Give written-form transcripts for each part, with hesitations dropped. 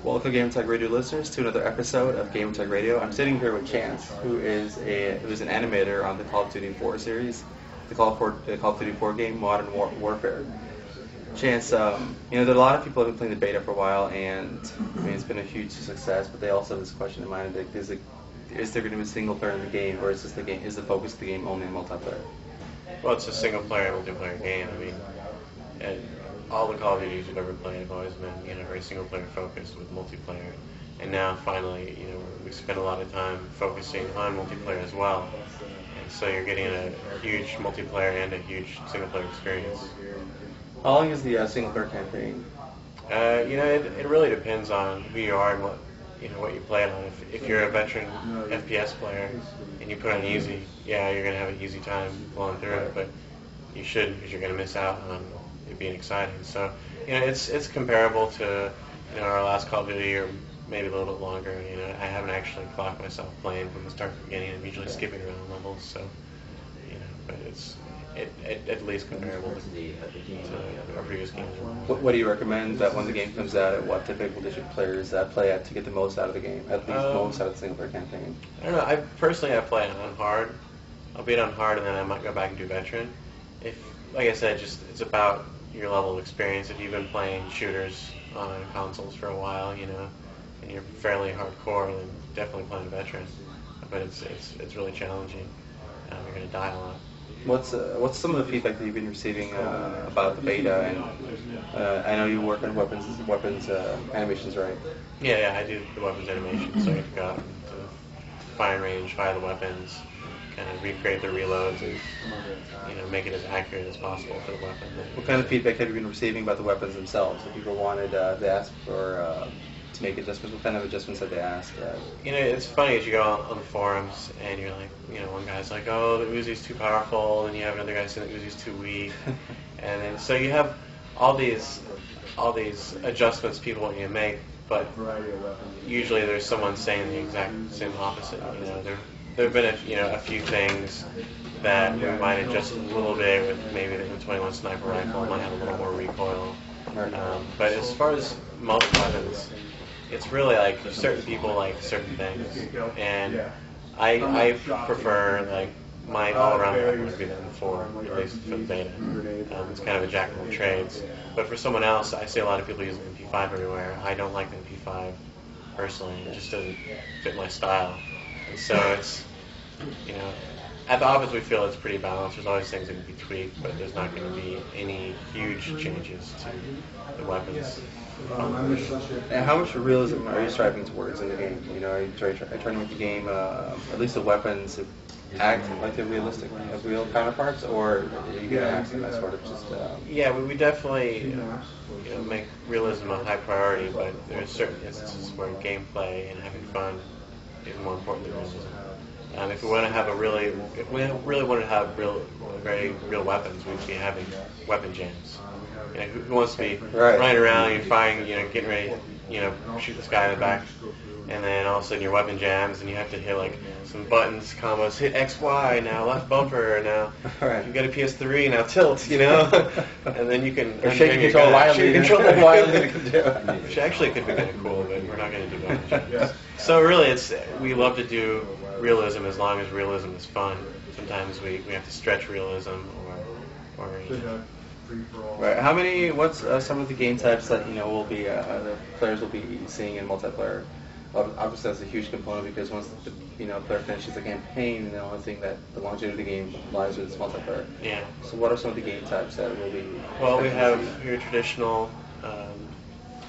Welcome, Game Tech Radio listeners, to another episode of Game Tech Radio. I'm sitting here with Chance, who's an animator on the Call of Duty 4 series, the Call of Duty 4 game, Modern Warfare. Chance, there are a lot of people who have been playing the beta for a while, and it's been a huge success. But they also have this question in mind: is there going to be a single player in the game, or is the focus of the game only multiplayer? Well, it's a single player multiplayer game. And all the Call of Duties you've ever played have always been, very single player focused with multiplayer. And now finally, we spend a lot of time focusing on multiplayer as well. And so you're getting a huge multiplayer and a huge single player experience. How long is the single player campaign? It really depends on who you are and what you play it on. If you're a veteran FPS player and you put on easy, you're going to have an easy time blowing through it, but you shouldn't, because you're going to miss out on it being exciting. So, it's comparable to, our last Call of Duty, or maybe a little bit longer. I haven't actually clocked myself playing from the start to the beginning. I'm usually skipping around levels, so, but it's at least comparable to our previous games. What do you recommend that when the game comes out, at what typical should players play at to get the most out of the game, at least most out of the single player campaign? I don't know. I play it on hard. I'll beat it on hard, and then I might go back and do veteran. Like I said, it's about your level of experience. If you've been playing shooters on consoles for a while, and you're fairly hardcore, then definitely playing veteran. But it's really challenging. You're going to die a lot. What's some of the feedback that you've been receiving about the beta? And I know you work on weapons animations, right? Yeah, I do the weapons animation. So I get to go out to firing range, fire the weapons, kind of recreate the reloads, and make it as accurate as possible for the weapon. What kind of feedback have you been receiving about the weapons themselves? If people wanted, they asked for to make adjustments. What kind of adjustments have they asked? It's funny as you go on the forums and you're like, one guy's like, oh, the Uzi's too powerful, and you have another guy saying the Uzi's too weak, and then so you have all these adjustments people want you to make, but usually there's someone saying the exact same opposite. There have been a few things that we might adjust a little bit with maybe the M21 sniper rifle might have a little more recoil, but as far as most weapons, it's really like certain people like certain things, and I prefer like my all-around weapon would be the M4, at least for the beta. It's kind of a jack of all trades. But for someone else, I see a lot of people using the MP5 everywhere. I don't like the MP5 personally. It just doesn't fit my style. And so it's, at the office we feel it's pretty balanced. There's always things that can be tweaked, but there's not going to be any huge changes to the weapons. And how much realism are you striving towards in the game? Are you trying to make the game, at least the weapons, act like they're realistic, as real counterparts, or are you going to act as sort of just... Yeah, we definitely make realism a high priority, but there are certain instances where gameplay and having fun is more important than realism. If we want to have very real weapons, we'd be having weapon jams. Who wants to be running around and firing, getting ready, shoot this guy in the back, and then all of a sudden your weapon jams and you have to hit like some buttons, combos, hit X, Y, now left bumper, now you got a PS3, now tilt, and then you can shake control wildly, which actually could be kind of cool, but we're not going to do that. So really, we love to do realism as long as realism is fun. Sometimes we have to stretch realism or Right. What's some of the game types that will be the players will be seeing in multiplayer? Obviously, that's a huge component because once the player finishes the campaign, the only thing that the longevity of the game lies with is multiplayer. Yeah. So, what are some of the game types that will be? Well, we have your traditional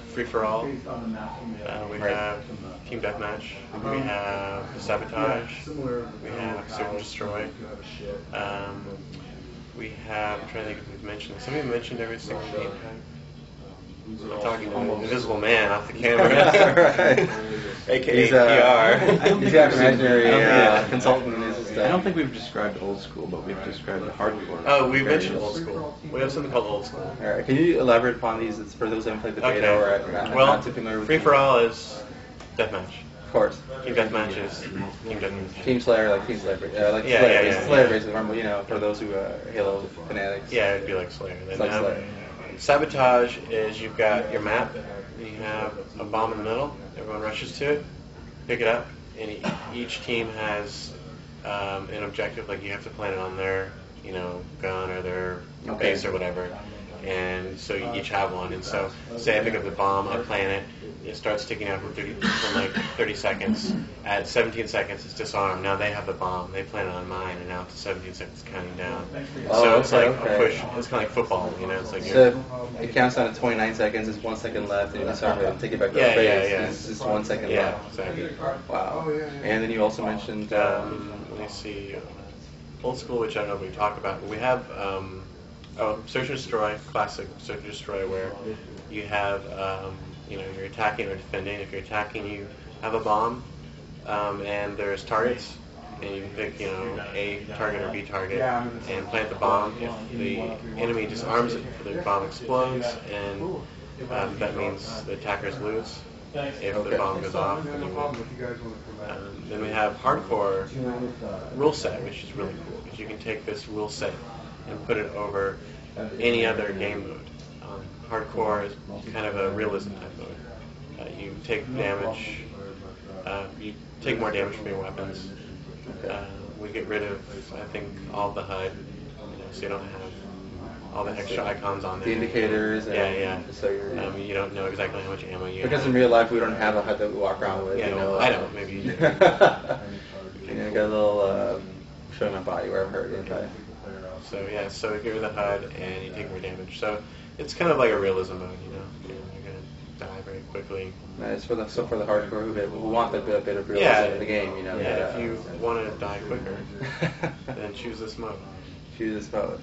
free for all. We have team deathmatch. We have sabotage. We have search and destroy. We have, I'm trying to think if we've mentioned this. Somebody mentioned every single game type. I'm talking to an invisible man off the camera. AKA PR. He's got imaginary consultant. I don't think we've described old school, but we've described hardcore. Oh, we've mentioned old school. We have something called old school. All right. Can you elaborate upon these? It's for those who haven't played the beta or not too familiar with free for all is deathmatch. Of course. Team deathmatch is team deathmatch. Team Slayer, like Team Slayer, Slayer basically, for those who are Halo fanatics. Yeah, it'd be like Slayer. It's like Slayer. Sabotage is you've got your map, and you have a bomb in the middle. Everyone rushes to it, pick it up, and each team has an objective. Like you have to plant it on their, gun or their base or whatever. And so you each have one. And so, say I pick up the bomb, I plant it. It starts ticking out for like 30 seconds. At 17 seconds, it's disarmed. Now they have the bomb. They plant it on mine, and now it's 17 seconds counting down. So it's like a push. It's kind of like football, It's like so it counts down to 29 seconds. There's 1 second left, and you disarm it and take it back to the base. Yeah. It's just 1 second yeah, left. Exactly. Wow. And then you also mentioned. Let me see. Old school, which I don't know if we talk about. We have Search and Destroy, classic Search and Destroy, where you have you're attacking or defending. If you're attacking, you have a bomb, and there's targets, and you can pick A target or B target, and plant the bomb. If the enemy disarms it, the bomb explodes, and that means the attackers lose. If the bomb goes off, then you win. Then we have hardcore rule set, which is really cool because you can take this rule set and put it over any other game mode. Hardcore is kind of a realism type mode. You take damage. You take more damage from your weapons. We get rid of, I think, all the HUD, so you don't have all the extra icons on there. The indicators. And So you don't know exactly how much ammo you have. Because in real life, we don't have a HUD that we walk around with. I don't. Maybe you do. Got a little showing my body where I'm hurt. So you get rid of the HUD and you take more damage. So it's kind of like a realism mode, You're gonna die very quickly. Nice for the hardcore who want a bit of realism in the game, If you want to die quicker, then choose this mode. Choose this mode.